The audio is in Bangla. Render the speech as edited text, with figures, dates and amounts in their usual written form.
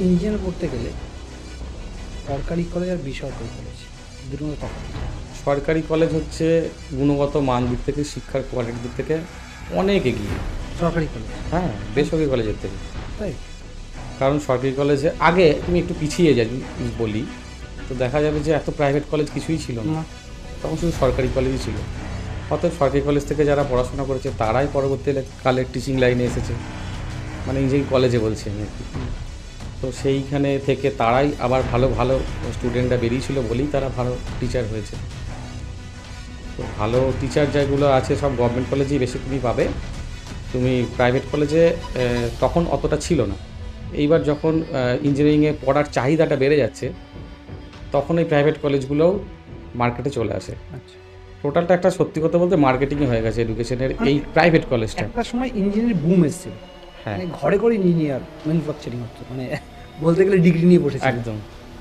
ইঞ্জিনিয়ার পড়তে গেলে সরকারি কলেজ আর বেসরকারি কলেজ দুটোর মধ্যে তফাৎ। সরকারি কলেজ হচ্ছে গুণগত মান দিক থেকে, শিক্ষার কোয়ালিটির দিক থেকে অনেক এগিয়ে, সরকারি কলেজ, হ্যাঁ, বেসরকারি কলেজের থেকে। তাই? কারণ সরকারি কলেজে আগে তুমি একটু পিছিয়ে যাই বলি, তো দেখা যাবে যে এত প্রাইভেট কলেজ কিছুই ছিল না, তখন শুধু সরকারি কলেজই ছিল। অর্থাৎ সরকারি কলেজ থেকে যারা পড়াশোনা করেছে তারাই পরবর্তীকালে টিচিং লাইনে এসেছে, মানে ইঞ্জিনিয়ারিং কলেজে বলছি আমি আর কি। তো সেইখানে থেকে তারাই আবার ভালো ভালো স্টুডেন্টরা বেরিয়েছিল বলেই তারা ভালো টিচার হয়েছে। তো ভালো টিচার যেগুলো আছে সব গভর্নমেন্ট কলেজেই বেশি তুমি পাবে, তুমি প্রাইভেট কলেজে তখন অতটা ছিল না। এইবার যখন ইঞ্জিনিয়ারিংয়ে পড়ার চাহিদাটা বেড়ে যাচ্ছে, তখন এই প্রাইভেট কলেজগুলোও মার্কেটে চলে আসে। আচ্ছা, টোটালটা একটা সত্যি কথা বলতে মার্কেটিংই হয়ে গেছে এডুকেশনের এই প্রাইভেট কলেজটা। একটা সময় ইঞ্জিনিয়ারিং বুম এসেছিল, হ্যাঁ, মানে ঘরে ঘরে ইঞ্জিনিয়ার ম্যানুফ্যাকচারিং হতো, মানে বলতে গেলে ডিগ্রি নিয়ে বসেছিল। একদম।